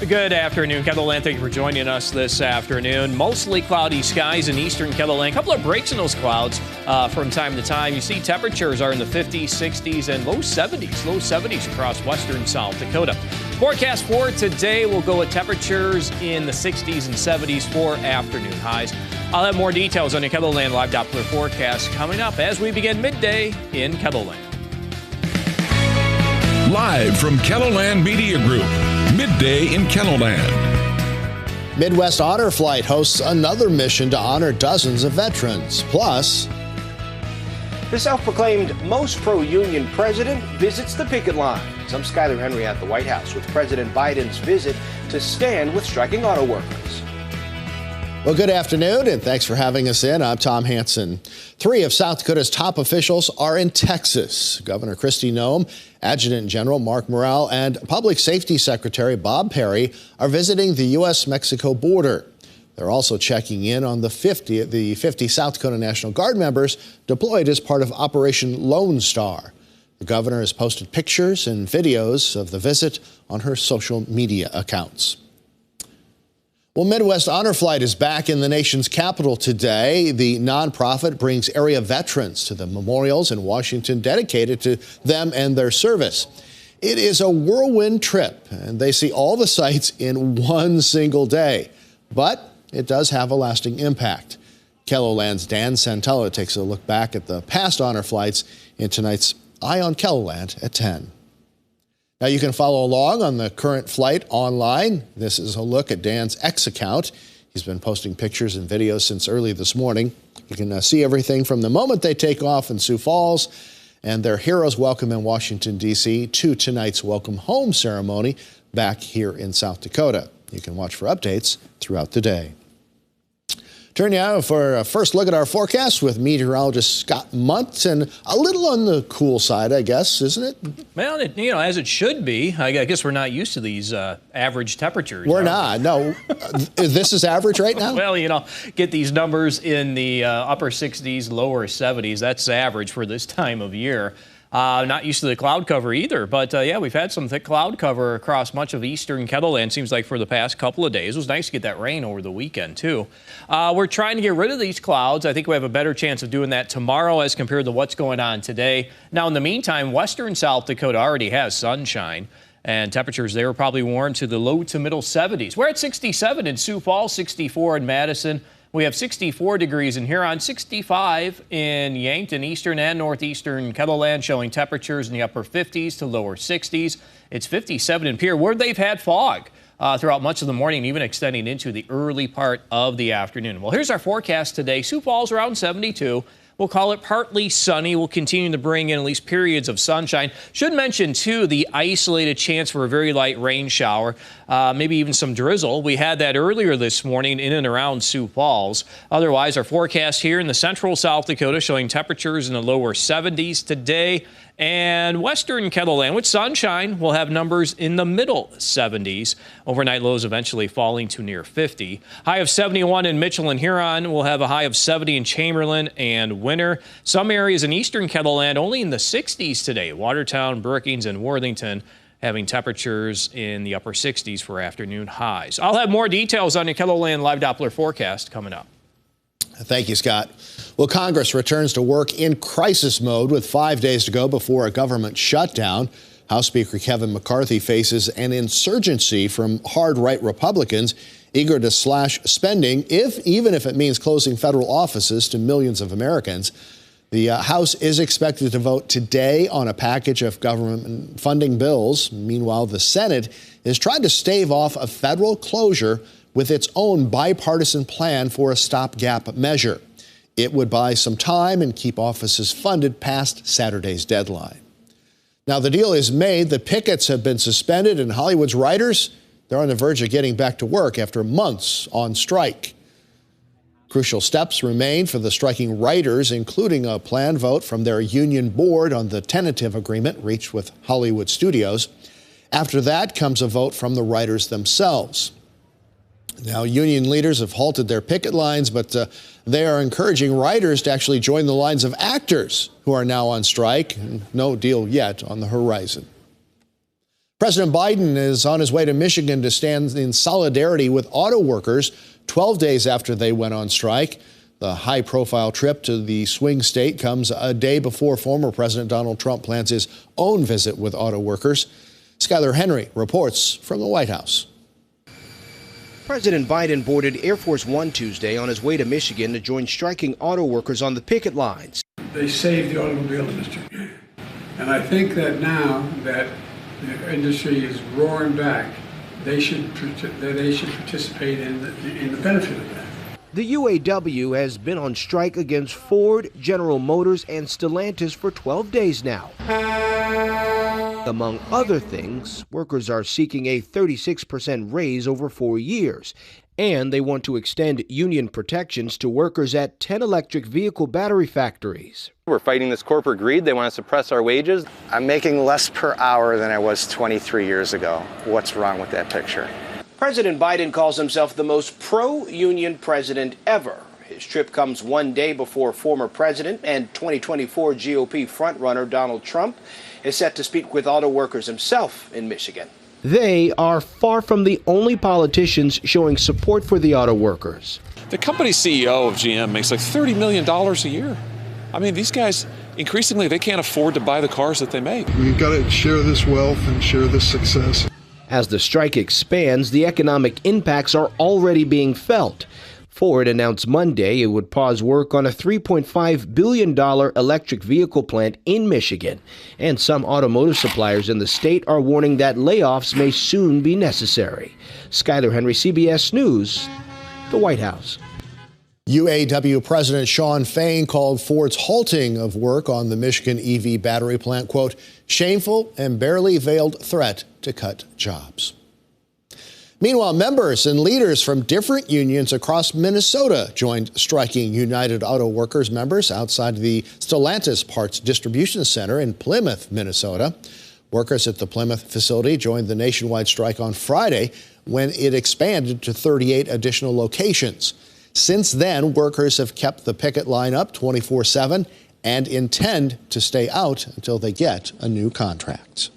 Good afternoon, KELOLAND. Thank you for joining us this afternoon. Mostly cloudy skies in eastern KELOLAND. A couple of breaks in those clouds from time to time. You see temperatures are in the 50s, 60s, and low 70s across western South Dakota. Forecast for today, we'll go with temperatures in the 60s and 70s for afternoon highs. I'll have more details on the KELOLAND Live Doppler forecast coming up as we begin midday in KELOLAND. Live from KELOLAND Media Group, midday in KELOLAND. Midwest Honor Flight hosts another mission to honor dozens of veterans. Plus, the self-proclaimed most pro-union president visits the picket lines. I'm Skyler Henry at the White House with President Biden's visit to stand with striking auto workers. Well, good afternoon, and thanks for having us in. I'm Tom Hansen. 3 of South Dakota's top officials are in Texas. Governor Kristi Noem, Adjutant General Mark Morrell, and Public Safety Secretary Bob Perry are visiting the U.S.-Mexico border. They're also checking in on the 50 South Dakota National Guard members deployed as part of Operation Lone Star. The governor has posted pictures and videos of the visit on her social media accounts. Well, Midwest Honor Flight is back in the nation's capital today. The nonprofit brings area veterans to the memorials in Washington dedicated to them and their service. It is a whirlwind trip, and they see all the sights in one single day. But it does have a lasting impact. KELOLAND's Dan Santella takes a look back at the past honor flights in tonight's Eye on KELOLAND at 10. Now, you can follow along on the current flight online. This is a look at Dan's X account. He's been posting pictures and videos since early this morning. You can see everything from the moment they take off in Sioux Falls and their heroes welcome in Washington, D.C., to tonight's welcome home ceremony back here in South Dakota. You can watch for updates throughout the day. Turn now for a first look at our forecast with meteorologist Scott Muntz, and a little on the cool side, I guess, isn't it? Well, as it should be. I guess we're not used to these average temperatures. We're not. No. This is average right now? Well, get these numbers in the upper 60s, lower 70s. That's average for this time of year. Not used to the cloud cover either, but yeah, we've had some thick cloud cover across much of eastern KELOLAND, seems like, for the past couple of days. It was nice to get that rain over the weekend, too. We're trying to get rid of these clouds. I think we have a better chance of doing that tomorrow as compared to what's going on today. Now, in the meantime, western South Dakota already has sunshine, and temperatures there are probably warm to the low to middle 70s. We're at 67 in Sioux Falls, 64 in Madison. We have 64 degrees in Huron, 65 in Yankton, eastern and northeastern KELOLAND, showing temperatures in the upper 50s to lower 60s. It's 57 in Pierre, where they've had fog throughout much of the morning, even extending into the early part of the afternoon. Well, here's our forecast today. Sioux Falls around 72. We'll call it partly sunny. We'll continue to bring in at least periods of sunshine. Should mention, too, the isolated chance for a very light rain shower, maybe even some drizzle. We had that earlier this morning in and around Sioux Falls. Otherwise, our forecast here in the central South Dakota showing temperatures in the lower 70s today. And western KELOLAND with sunshine will have numbers in the middle 70s. Overnight lows eventually falling to near 50. High of 71 in Mitchell and Huron. We'll have a high of 70 in Chamberlain and Winter. Some areas in eastern KELOLAND only in the 60s today. Watertown, Brookings, and Worthington having temperatures in the upper 60s for afternoon highs. I'll have more details on the KELOLAND Live Doppler forecast coming up. Thank you, Scott. Well, Congress returns to work in crisis mode with 5 days to go before a government shutdown. House Speaker Kevin McCarthy faces an insurgency from hard-right Republicans eager to slash spending, even if it means closing federal offices to millions of Americans. The House is expected to vote today on a package of government funding bills. Meanwhile, the Senate is trying to stave off a federal closure with its own bipartisan plan for a stopgap measure. It would buy some time and keep offices funded past Saturday's deadline. Now, the deal is made. The pickets have been suspended, and Hollywood's writers, they're on the verge of getting back to work after months on strike. Crucial steps remain for the striking writers, including a planned vote from their union board on the tentative agreement reached with Hollywood studios. After that comes a vote from the writers themselves. Now, union leaders have halted their picket lines, but they are encouraging writers to actually join the lines of actors who are now on strike. No deal yet on the horizon. President Biden is on his way to Michigan to stand in solidarity with auto workers 12 days after they went on strike. The high-profile trip to the swing state comes a day before former President Donald Trump plans his own visit with auto workers. Skylar Henry reports from the White House. President Biden boarded Air Force One Tuesday on his way to Michigan to join striking auto workers on the picket lines. They saved the automobile industry. And I think that now that the industry is roaring back, they should participate in the benefit of that. The UAW has been on strike against Ford, General Motors, and Stellantis for 12 days now. Among other things, workers are seeking a 36% raise over 4 years, and they want to extend union protections to workers at 10 electric vehicle battery factories. We're fighting this corporate greed. They want to suppress our wages. I'm making less per hour than I was 23 years ago. What's wrong with that picture? President Biden calls himself the most pro-union president ever. His trip comes one day before former president and 2024 GOP frontrunner Donald Trump is set to speak with auto workers himself in Michigan. They are far from the only politicians showing support for the auto workers. The company CEO of GM makes like $30 million a year. I mean, these guys, increasingly, they can't afford to buy the cars that they make. We've got to share this wealth and share this success. As the strike expands, the economic impacts are already being felt. Ford announced Monday it would pause work on a $3.5 billion electric vehicle plant in Michigan. And some automotive suppliers in the state are warning that layoffs may soon be necessary. Skylar Henry, CBS News, the White House. UAW President Shawn Fain called Ford's halting of work on the Michigan EV battery plant, quote, shameful and barely veiled threat to cut jobs. Meanwhile, members and leaders from different unions across Minnesota joined striking United Auto Workers members outside the Stellantis Parts Distribution Center in Plymouth, Minnesota. Workers at the Plymouth facility joined the nationwide strike on Friday when it expanded to 38 additional locations. Since then, workers have kept the picket line up 24/7 and intend to stay out until they get a new contract.